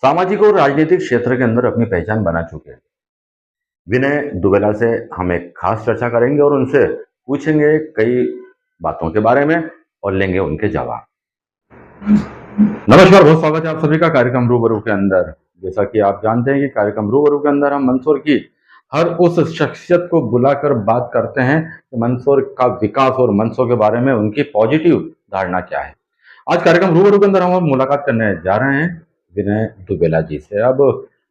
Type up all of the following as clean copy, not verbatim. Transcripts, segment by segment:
सामाजिक और राजनीतिक क्षेत्र के अंदर अपनी पहचान बना चुके हैं। विनय दुबेला से हम एक खास चर्चा करेंगे और उनसे पूछेंगे कई बातों के बारे में और लेंगे उनके जवाब। नमस्कार, बहुत स्वागत है आप सभी का कार्यक्रम रूबरू के अंदर। जैसा कि आप जानते हैं कि कार्यक्रम रूबरू के अंदर हम मंदसौर की हर उस शख्सियत को बुलाकर बात करते हैं कि मंदसौर का विकास और मंदसौर के बारे में उनकी पॉजिटिव धारणा क्या है। आज कार्यक्रम रूबरू के अंदर हम मुलाकात करने जा रहे हैं विनय दुबेला जी से। अब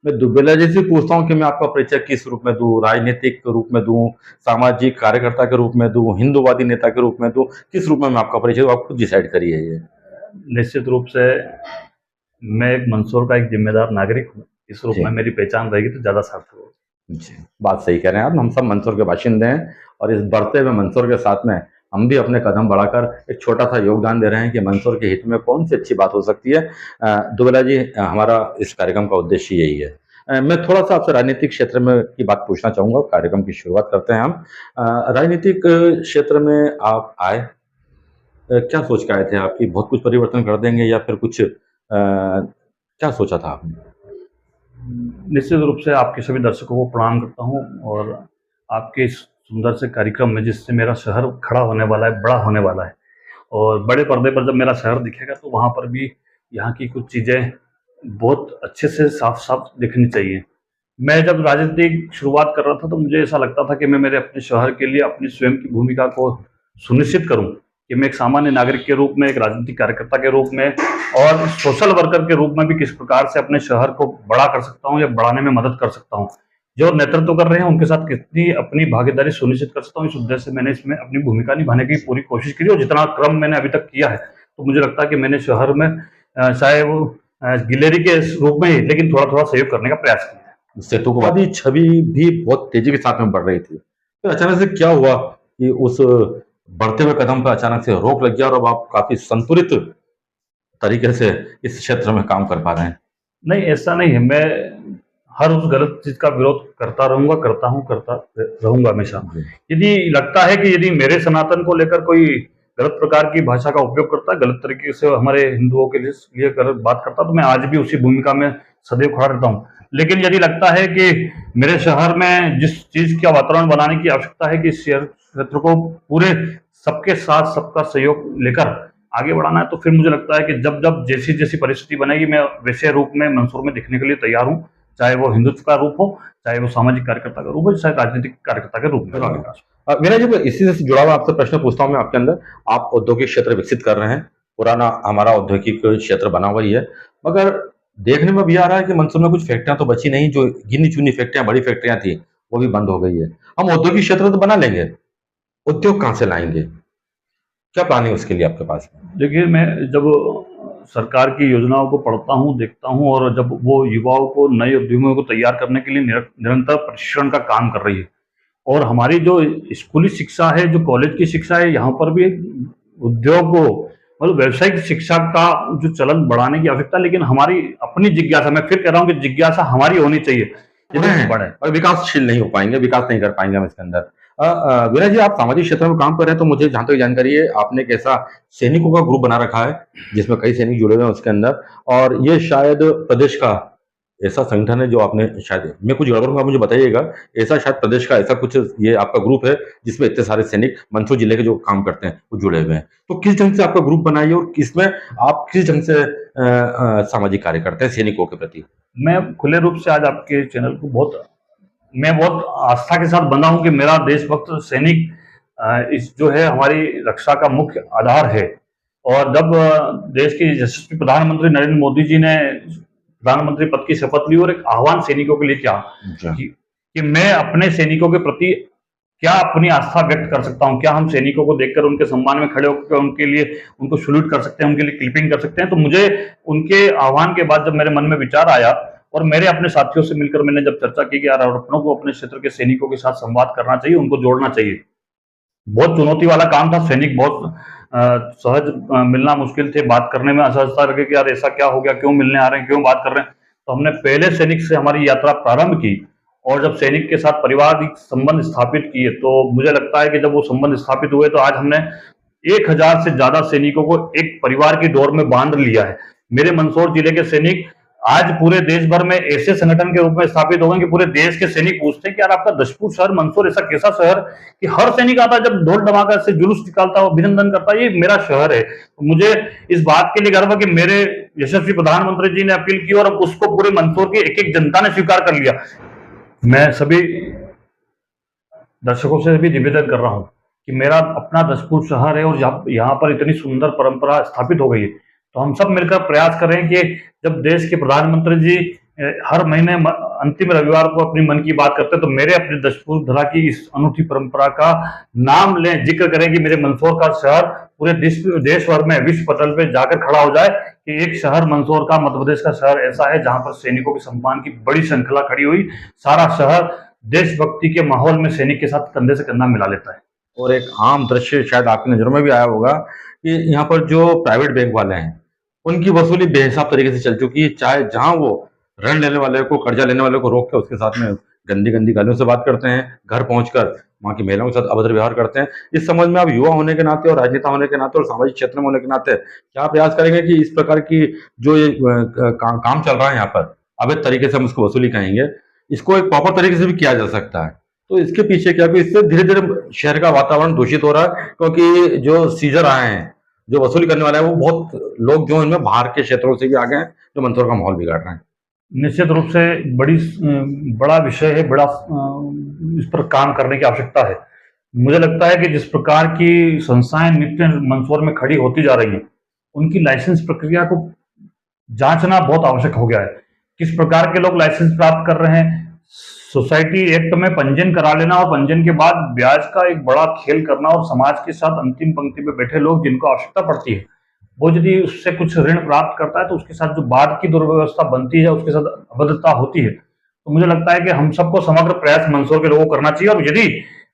मैं दुबेला जी से पूछता हूँ कि मैं आपका परिचय किस रूप में दूं, राजनीतिक रूप में दूं, सामाजिक कार्यकर्ता के रूप में दूं, हिंदूवादी नेता के रूप में दूं, किस रूप में मैं आपका परिचय दूं, आप खुद डिसाइड करिए। ये निश्चित रूप से मैं एक मंदसौर का एक जिम्मेदार नागरिक हूँ। इस रूप जी में मेरी पहचान रहेगी तो ज्यादा सार्थक होगी। जी, बात सही कह रहे हैं आप। हम सब मंदसौर के बाशिंदे हैं और इस बढ़ते हुए मंदसौर के साथ में हम भी अपने कदम बढ़ाकर एक छोटा सा योगदान दे रहे हैं कि मंदसौर के हित में कौन सी अच्छी बात हो सकती है। दुबेला जी, हमारा इस कार्यक्रम का उद्देश्य यही है। मैं थोड़ा सा आपसे राजनीतिक क्षेत्र में की बात पूछना चाहूंगा। कार्यक्रम की शुरुआत करते हैं हम। राजनीतिक क्षेत्र में आप आए, क्या सोच के आए थे? आपकी बहुत कुछ परिवर्तन कर देंगे या फिर कुछ क्या सोचा था आपने? निश्चित रूप से आपके सभी दर्शकों को प्रणाम करता हूँ और आपके इस सुंदर से कार्यक्रम में जिससे मेरा शहर खड़ा होने वाला है, बड़ा होने वाला है और बड़े पर्दे पर जब मेरा शहर दिखेगा तो वहाँ पर भी यहाँ की कुछ चीज़ें बहुत अच्छे से साफ साफ दिखनी चाहिए। मैं जब राजनीतिक शुरुआत कर रहा था तो मुझे ऐसा लगता था कि मैं मेरे अपने शहर के लिए अपनी स्वयं की भूमिका को सुनिश्चित करूं कि मैं एक सामान्य नागरिक के रूप में, एक राजनीतिक कार्यकर्ता के रूप में और सोशल वर्कर के रूप में भी किस प्रकार से अपने शहर को बड़ा कर सकता हूं या बढ़ाने में मदद कर सकता हूं। जो नेतृत्व कर रहे हैं उनके साथ कितनी अपनी भागीदारी सुनिश्चित कर सकता हूँ, इस उद्देश्य से मैंने इसमें अपनी भूमिका निभाने की पूरी कोशिश की और जितना क्रम मैंने अभी तक किया है तो मुझे लगता है कि मैंने शहर में चाहे वो गिलेरी के रूप में ही लेकिन थोड़ा थोड़ा सहयोग करने का प्रयास किया है। सेतुवादी छवि भी बहुत तेजी के साथ में बढ़ रही थी, तो अचानक से क्या हुआ कि उस बढ़ते हुए कदम पर अचानक से रोक लग गया और अब आप काफी संतुलित तरीके से इस क्षेत्र में काम कर पा रहे हैं? नहीं, ऐसा नहीं है। मैं हर उस गलत चीज का विरोध करता रहूंगा, करता हूं, करता रहूंगा हमेशा। जी यदि लगता है कि यदि मेरे सनातन को लेकर कोई गलत प्रकार की भाषा का उपयोग करता है, गलत तरीके से हमारे हिंदुओं के लिए गलत बात करता है, तो मैं आज भी उसी भूमिका में सदैव खड़ा रहता हूँ। लेकिन यदि लगता है कि मेरे शहर में जिस चीज का वातावरण बनाने की आवश्यकता है कि इस क्षेत्र को पूरे सबके साथ सबका सहयोग लेकर आगे बढ़ाना है, तो फिर मुझे लगता है कि जब जब जैसी जैसी परिस्थिति बनेगी मैं वैसे रूप में मंदसौर में दिखने के लिए तैयार हूँ। चाहे वो हिंदुत्व का रूप हो, चाहे वो सामाजिक कार्यकर्ता का रूप हो, चाहे राजनीतिक कार्यकर्ता के रूप में हो। मेरा जब इसी से जुड़ा हुआ आपसे प्रश्न पूछता हूँ मैं आपके अंदर। आप औद्योगिक क्षेत्र विकसित कर रहे हैं, पुराना हमारा औद्योगिक क्षेत्र बना हुआ ही है, मगर देखने में भी आ रहा है कि मंदसौर में कुछ फैक्ट्रियां तो बची नहीं। जो गिनी चुनी फैक्ट्रियां, बड़ी फैक्ट्रियां थी, वो भी बंद हो गई है। हम औद्योगिक क्षेत्र तो बना लेंगे, उद्योग कहाँ से लाएंगे? क्या प्लान है उसके लिए आपके पास? देखिए, मैं जब सरकार की योजनाओं को पढ़ता हूँ, देखता हूँ और जब वो युवाओं को, नए उद्यमियों को तैयार करने के लिए निरंतर प्रशिक्षण का काम कर रही है और हमारी जो स्कूली शिक्षा है, जो कॉलेज की शिक्षा है, यहाँ पर भी उद्योग को मतलब व्यावसायिक शिक्षा का जो चलन बढ़ाने की आवश्यकता है। लेकिन हमारी अपनी जिज्ञासा, मैं फिर कह रहा हूँ कि जिज्ञासा हमारी होनी चाहिए यदि बढ़े और विकासशील नहीं हो पाएंगे, विकास नहीं कर पाएंगे हम इसके अंदर। विनय जी, आप सामाजिक क्षेत्र में काम कर रहे हैं, तो मुझे जहां तक जानकारी है आपने एक ऐसा सैनिकों का ग्रुप बना रखा है जिसमें कई सैनिक जुड़े हुए हैं उसके अंदर, और ये शायद प्रदेश का ऐसा संगठन है जो आपने, शायद मैं कुछ गड़बड़, मुझे बताइएगा, ऐसा शायद प्रदेश का ऐसा कुछ ये आपका ग्रुप है जिसमें इतने सारे सैनिक मंदसौर जिले के जो काम करते हैं वो जुड़े हुए हैं। तो किस ढंग से आपका ग्रुप बनाइए और इसमें आप किस ढंग से सामाजिक कार्य करते हैं सैनिकों के प्रति? मैं खुले रूप से आज आपके चैनल को मैं बहुत आस्था के साथ बंधा हूं कि मेरा देशभक्त सैनिक इस जो है हमारी रक्षा का मुख्य आधार है। और जब देश के यशस्वी प्रधानमंत्री नरेंद्र मोदी जी ने प्रधानमंत्री पद की शपथ ली और एक आह्वान सैनिकों के लिए किया कि मैं अपने सैनिकों के प्रति क्या अपनी आस्था व्यक्त कर सकता हूं, क्या हम सैनिकों को देखकर उनके सम्मान में खड़े होकर उनके लिए उनको सल्यूट कर सकते हैं, उनके लिए क्लिपिंग कर सकते हैं। तो मुझे उनके आह्वान के बाद जब मेरे मन में विचार आया और मेरे अपने साथियों से मिलकर मैंने जब चर्चा की कि यार अपनों को अपने क्षेत्र के सैनिकों के साथ संवाद करना चाहिए, उनको जोड़ना चाहिए। बहुत चुनौती वाला काम था। सैनिक बहुत सहज मिलना मुश्किल थे, बात करने में असहजता लगे कि यार ऐसा क्या हो गया, क्यों मिलने आ रहे हैं, क्यों बात कर रहे हैं। तो हमने पहले सैनिक से हमारी यात्रा प्रारंभ की और जब सैनिक के साथ पारिवारिक संबंध स्थापित किए तो मुझे लगता है कि जब वो संबंध स्थापित हुए तो आज हमने 1000 से ज्यादा सैनिकों को एक परिवार की डोर में बांध लिया है। मेरे मंदसौर जिले के सैनिक आज पूरे देश भर में ऐसे संगठन के रूप में स्थापित हो गए कि पूरे देश के सैनिक पूछते हैं कि यार आपका दशपुर शहर मंदसौर ऐसा कैसा शहर कि हर सैनिक आता जब ढोल धमाका से जुलूस निकालता है, अभिनंदन करता है, ये मेरा शहर है। तो मुझे इस बात के लिए गर्व है कि मेरे यशस्वी प्रधानमंत्री जी ने अपील की और उसको पूरे मंदसौर की एक एक जनता ने स्वीकार कर लिया। मैं सभी दर्शकों से भी निवेदन कर रहा हूँ कि मेरा अपना दशपुर शहर है और यहाँ पर इतनी सुंदर परंपरा स्थापित हो गई है, तो हम सब मिलकर प्रयास करें कि जब देश के प्रधानमंत्री जी हर महीने अंतिम रविवार को अपनी मन की बात करते हैं, तो मेरे अपने दशपुर धरा की इस अनूठी परंपरा का नाम लें, जिक्र करें कि मेरे मंदसौर का शहर पूरे देश भर में विश्व पटल पे जाकर खड़ा हो जाए कि एक शहर मंदसौर का, मध्य प्रदेश का शहर ऐसा है जहां पर सैनिकों के सम्मान की बड़ी श्रृंखला खड़ी हुई, सारा शहर देशभक्ति के माहौल में सैनिक के साथ कंधे से कंधा मिला लेता है। और एक आम दृश्य शायद आपकी नजरों में भी आया होगा कि यहाँ पर जो प्राइवेट बैंक वाले हैं उनकी वसूली बेहिसाब तरीके से चल चुकी है। चाहे जहां वो ऋण लेने वाले को, कर्जा लेने वाले को रोक के उसके साथ में गंदी गंदी गालियों से बात करते हैं, घर पहुंचकर वहां की महिलाओं के साथ अभद्र व्यवहार करते हैं। इस समझ में आप युवा होने के नाते और राजनेता होने के नाते और सामाजिक क्षेत्र में होने के नाते क्या प्रयास करेंगे कि इस प्रकार की जो ये काम चल रहा है यहाँ पर अवैध तरीके से हम उसको वसूली कहेंगे, इसको एक प्रॉपर तरीके से भी किया जा सकता है? तो इसके पीछे क्या, कि इससे धीरे धीरे शहर का वातावरण दूषित हो रहा है, क्योंकि जो सीजर आए हैं, जो वसूली करने वाले हैं, वो बहुत लोग जो इनमें बाहर के क्षेत्रों से भी आ गए हैं, जो मंदसौर का माहौल बिगाड़ रहे हैं। निश्चित रूप से बड़ा विषय है, बड़ा इस पर काम करने की आवश्यकता है। मुझे लगता है कि जिस प्रकार की संस्थाएं नित्य मंदसौर में खड़ी होती जा रही हैं, उनकी लाइसेंस प्रक्रिया को जांचना बहुत आवश्यक हो गया है। किस प्रकार के लोग लाइसेंस प्राप्त कर रहे हैं, सोसाइटी एक्ट में पंजीयन करा लेना और पंजीयन के बाद ब्याज का एक बड़ा खेल करना, और समाज के साथ अंतिम पंक्ति में बैठे लोग जिनको आवश्यकता पड़ती है, वो यदि उससे कुछ ऋण प्राप्त करता है तो उसके साथ जो बाद की दुर्व्यवस्था बनती है, उसके साथ अभद्रता होती है। तो मुझे लगता है कि हम सबको समग्र प्रयास मंदसौर के लोगों को करना चाहिए। और यदि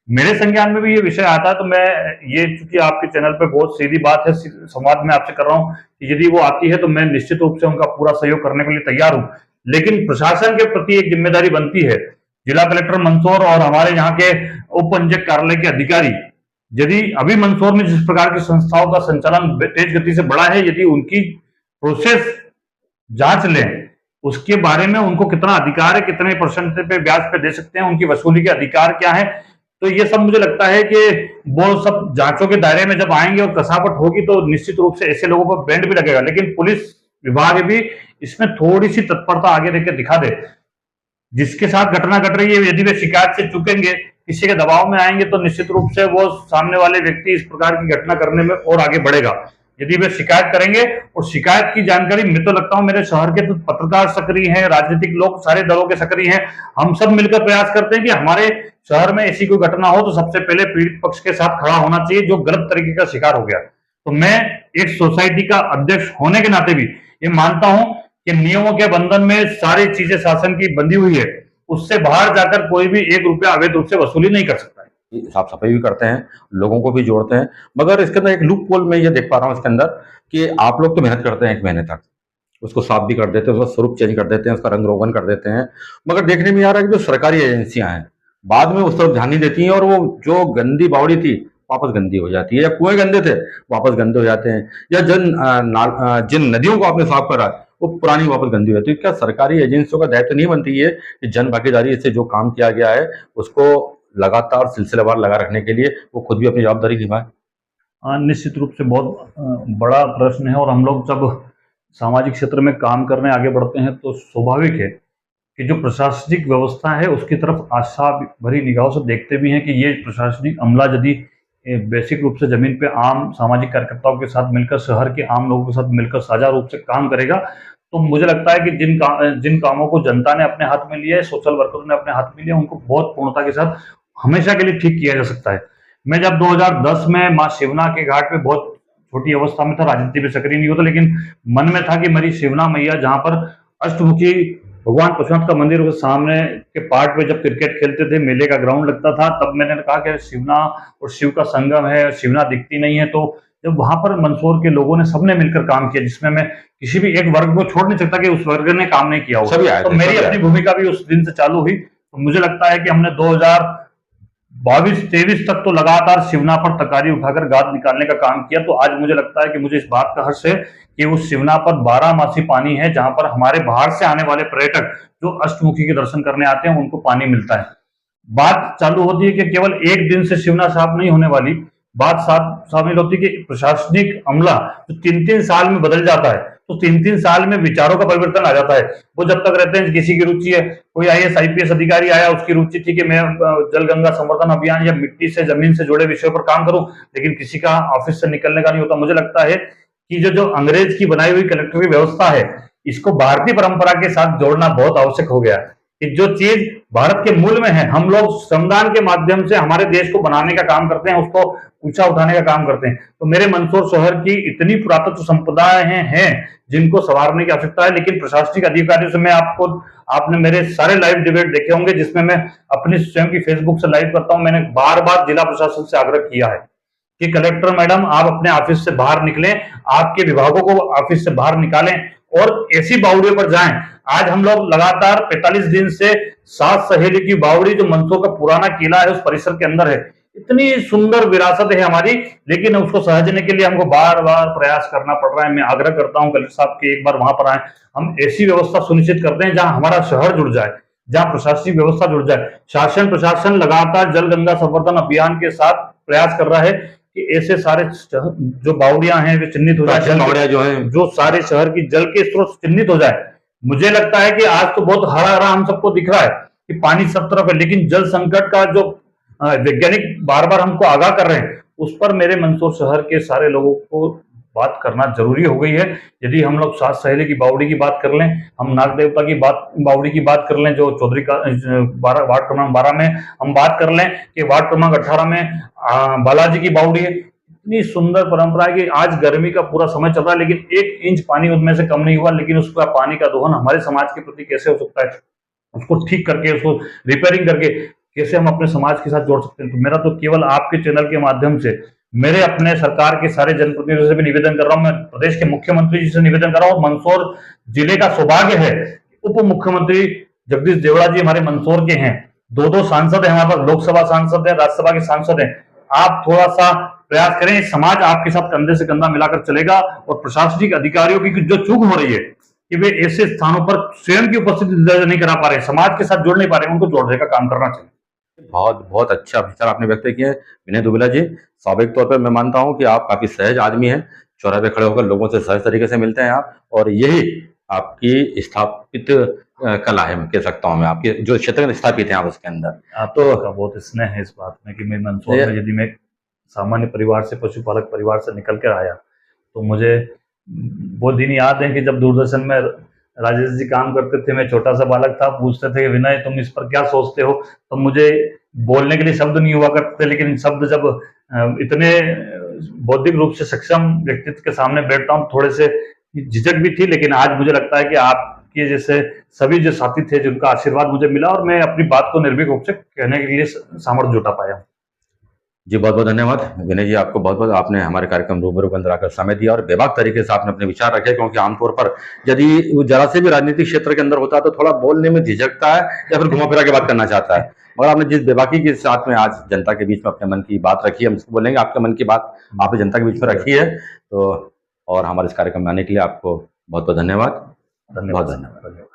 मेरे संज्ञान में भी ये विषय आता है तो मैं ये, चूंकि आपके चैनल पे बहुत सीधी बात है, संवाद में आपसे कर रहा हूँ, यदि वो आती है तो मैं निश्चित रूप से उनका पूरा सहयोग करने के लिए तैयार हूँ। लेकिन प्रशासन के प्रति एक जिम्मेदारी बनती है, जिला कलेक्टर मंदसौर और हमारे यहाँ के उप पंजीयक कार्यालय के अधिकारी, यदि अभी मंदसौर में जिस प्रकार की संस्थाओं का संचालन तेज गति से बढ़ा है, यदि उनकी प्रोसेस जांच लें, उसके बारे में उनको कितना अधिकार है, कितने परसेंट पे ब्याज पे दे सकते हैं, उनकी वसूली के अधिकार क्या है, तो ये सब मुझे लगता है कि वो सब जांचों के दायरे में जब आएंगे और कसावट होगी तो निश्चित रूप से ऐसे लोगों पर बैंड भी लगेगा। लेकिन पुलिस विभाग भी इसमें थोड़ी सी तत्परता आगे लेकर दिखा दे। जिसके साथ घटना घट रही है, यदि वे शिकायत से चूकेंगे, किसी के दबाव में आएंगे, तो निश्चित रूप से वो सामने वाले व्यक्ति इस प्रकार की घटना करने में और आगे बढ़ेगा। यदि वे शिकायत करेंगे, और शिकायत की जानकारी, मैं तो लगता हूं मेरे शहर के तो पत्रकार सक्रिय हैं, राजनीतिक लोग सारे दलों के सक्रिय हैं, हम सब मिलकर प्रयास करते हैं कि हमारे शहर में ऐसी कोई घटना हो तो सबसे पहले पीड़ित पक्ष के साथ खड़ा होना चाहिए जो गलत तरीके का शिकार हो गया। तो मैं एक सोसाइटी का अध्यक्ष होने के नाते भी ये मानता हूं कि नियमों के बंधन में सारी चीजें शासन की बंधी हुई है, उससे बाहर जाकर कोई भी 1 रुपया अवैध रूप से वसूली नहीं कर सकता है। साफ सफाई भी करते हैं, लोगों को भी जोड़ते हैं, मगर इसके अंदर एक लूप होल मैं ये देख पा रहा हूँ इसके अंदर कि आप लोग तो मेहनत करते हैं 1 महीने तक, उसको साफ भी कर देते हैं, उसका स्वरूप चेंज कर देते हैं, उसका रंग रोगन कर देते हैं, मगर देखने में आ रहा है कि जो सरकारी एजेंसियां हैं बाद में उस तरफ ध्यान नहीं देती हैं, और वो जो गंदी बावड़ी थी वापस गंदी हो जाती है, या कुएं गंदे थे वापस गंदे हो जाते हैं, या जिन नदियों को आपने साफ करा वो पुरानी वापस गंदी हो जाती है। क्या सरकारी एजेंसियों का दायित्व नहीं बनती है कि जन भागीदारी से जो काम किया गया है उसको लगातार सिलसिलेवार लगा रखने के लिए वो खुद भी अपनी जवाबदारी निभाए? निश्चित रूप से बहुत बड़ा प्रश्न है, और हम लोग जब सामाजिक क्षेत्र में काम करने आगे बढ़ते हैं तो स्वाभाविक है कि जो प्रशासनिक व्यवस्था है उसकी तरफ आशा भरी निगाहों से देखते भी हैं कि ये प्रशासनिक अमला यदि बेसिक रूप से जमीन पे आम सामाजिक कार्यकर्ताओं के साथ मिलकर, शहर के आम लोगों के साथ मिलकर साझा रूप से काम करेगा, तो मुझे लगता है कि जिन कामों को जनता ने अपने हाथ में लिया है, सोशल वर्करों ने अपने हाथ में लिया, उनको बहुत पूर्णता के साथ हमेशा के लिए ठीक किया जा सकता है। मैं जब 2010 में माँ शिवना के घाट पे बहुत छोटी अवस्था में था, राजनीति में सक्रिय नहीं होता, लेकिन मन में था कि मेरी शिवना मैया, जहाँ पर अष्टमुखी भगवान पशुनाथ का मंदिर, उसके सामने के पार्ट पे जब क्रिकेट खेलते थे, मेले का ग्राउंड लगता था, तब मैंने कहा कि शिवना और शिव का संगम है, शिवना दिखती नहीं है। तो जब वहां पर मंदसौर के लोगों ने सबने मिलकर काम किया, जिसमें मैं किसी भी एक वर्ग को छोड़ नहीं सकता कि उस वर्ग ने काम नहीं किया हो, तो मेरी अपनी भूमिका भी उस दिन से चालू हुई। तो मुझे लगता है कि हमने 22-23 तक तो लगातार शिवना पर तकारी उठाकर गाद निकालने का काम किया। तो आज मुझे लगता है कि मुझे इस बात का हर्ष है कि उस शिवना पर 12 मासी पानी है, जहां पर हमारे बाहर से आने वाले पर्यटक जो अष्टमुखी के दर्शन करने आते हैं उनको पानी मिलता है। बात चालू होती है कि केवल एक दिन से शिवना साफ नहीं होने वाली, बात साथ शामिल होती है कि प्रशासनिक अमला जो 3-3 साल में बदल जाता है, तो 3-3 साल में विचारों का परिवर्तन आ जाता है। वो जब तक रहते हैं किसी की रुचि है, कोई IAS IPS अधिकारी आया, उसकी रुचि थी कि मैं जल गंगा संवर्धन अभियान या मिट्टी से जमीन से जुड़े विषयों पर काम करूं, लेकिन किसी का ऑफिस से निकलने का नहीं होता। मुझे लगता है कि जो अंग्रेज की बनाई हुई कलेक्टर की व्यवस्था है, इसको भारतीय परंपरा के साथ जोड़ना बहुत आवश्यक हो गया है कि जो चीज भारत के मूल में है, हम लोग श्रमदान के माध्यम से हमारे देश को बनाने का काम करते हैं, उसको ऊंचा उठाने का काम करते हैं। तो मेरे मंदसौर शहर की इतनी पुरातत्व संपदाएं हैं जिनको संवारने की आवश्यकता है, लेकिन प्रशासनिक अधिकारियों से मैं आपने मेरे सारे लाइव डिबेट देखे होंगे जिसमें मैं अपनी स्वयं की फेसबुक से लाइव करता हूं। मैंने बार बार जिला प्रशासन से आग्रह किया है कि कलेक्टर मैडम आप अपने ऑफिस से बाहर निकलें, आपके विभागों को ऑफिस से बाहर निकालें और ऐसी बावड़ियों पर जाएं। आज हम लोग लगातार 45 दिन से 7 सहेली की बावड़ी जो मंदसौर का पुराना किला है उस परिसर के अंदर है, इतनी सुंदर विरासत है हमारी, लेकिन उसको सहेजने के लिए हमको बार बार प्रयास करना पड़ रहा है। मैं आग्रह करता हूं कलेक्टर साहब के एक बार वहां पर आए, हम ऐसी व्यवस्था सुनिश्चित करते हैं जहां हमारा शहर जुड़ जाए, जहां प्रशासनिक व्यवस्था जुड़ जाए। शासन प्रशासन लगातार जल गंगा संवर्धन अभियान के साथ प्रयास कर रहा है कि ऐसे सारे जो बावड़ियां हैं वे चिन्हित हो जाए, बावड़ियां जो है जो सारे शहर की जल के स्रोत चिन्हित हो जाए। मुझे लगता है कि आज तो बहुत हरा हरा हम सबको दिख रहा है कि पानी सब तरफ है, लेकिन जल संकट का जो वैज्ञानिक बार बार हमको आगाह कर रहे हैं, उस पर मेरे मंदसौर शहर के सारे लोगों को बात करना जरूरी हो गई है। यदि हम लोग 7 सहेली की बावड़ी की बात कर लें, हम नाग देवता की बावड़ी की बात कर लें जो चौधरी का वार्ड क्रमांक 12 में, हम बात कर लें कि वार्ड क्रमांक 18 में बालाजी की बावड़ी है। इतनी सुंदर परंपरा है कि आज गर्मी का पूरा समय चल रहा है, लेकिन 1 इंच पानी उसमें से कम नहीं हुआ, लेकिन उसका पानी का दोहन हमारे समाज के प्रति कैसे हो सकता है, उसको ठीक करके, उसको रिपेयरिंग करके कैसे हम अपने समाज के साथ जोड़ सकते हैं। तो मेरा तो केवल आपके चैनल के माध्यम से मेरे अपने सरकार के सारे जनप्रतिनिधियों से भी निवेदन कर रहा हूं, मैं प्रदेश के मुख्यमंत्री जी से निवेदन कर रहा हूं। मंदसौर जिले का सौभाग्य है, उप मुख्यमंत्री जगदीश देवड़ा जी हमारे मंदसौर के हैं, 2 सांसद है हमारे पास, लोकसभा सांसद है, राज्यसभा के सांसद हैं। आप थोड़ा सा प्रयास करें, समाज आपके साथ कंधे से कंधा मिलाकर चलेगा और प्रशासनिक अधिकारियों की जो चूक हो रही है कि वे ऐसे स्थानों पर स्वयं की उपस्थिति दर्ज नहीं करा पा रहे, समाज के साथ जुड़ नहीं पा रहे, उनको जोड़ने का काम करना चाहिए। बहुत बहुत अच्छा विचार आपने व्यक्त किए विनय दुबेला जी। स्वाभाविक तौर पर मैं मानता हूं कि आप काफी सहज आदमी हैं, चौराहे पे खड़े होकर लोगों से सहज तरीके से मिलते हैं आप, और यही आपकी स्थापित कला है, मैं कह सकता हूं, मैं आपके जो क्षेत्र में स्थापित है आप उसके अंदर। आप तो का बहुत स्नेह है इस बात में कि मैं मंदसौर में, यदि मैं सामान्य परिवार से, पशुपालक परिवार से निकल कर आया, तो मुझे वो दिन याद है कि जब दूरदर्शन में राजेश जी काम करते थे, मैं छोटा सा बालक था, पूछते थे विनय तुम इस पर क्या सोचते हो, तो मुझे बोलने के लिए शब्द नहीं हुआ करते थे, लेकिन शब्द जब इतने बौद्धिक रूप से सक्षम व्यक्तित्व के सामने बैठता हूँ, थोड़े से झिझक भी थी, लेकिन आज मुझे लगता है कि आपके जैसे सभी जो साथी थे जिनका आशीर्वाद मुझे मिला और मैं अपनी बात को निर्भीक रूप से कहने के लिए सामर्थ्य जुटा पाया। जी बहुत बहुत धन्यवाद विनय जी, आपको बहुत बहुत, आपने हमारे कार्यक्रम रूबरू के अंदर आकर समय दिया और बेबाक तरीके से आपने अपने विचार रखे, क्योंकि आमतौर पर यदि वो जरा से भी राजनीतिक क्षेत्र के अंदर होता है तो थोड़ा बोलने में झिझकता है या फिर घुमा फिरा के बात करना चाहता है, और आपने जिस बेबाकी के साथ में आज जनता के बीच में अपने मन की बात रखी है, हम इसको बोलेंगे आपके मन की बात आपने जनता के बीच में रखी है, तो और हमारे इस कार्यक्रम में आने के लिए आपको बहुत बहुत धन्यवाद। धन्यवाद।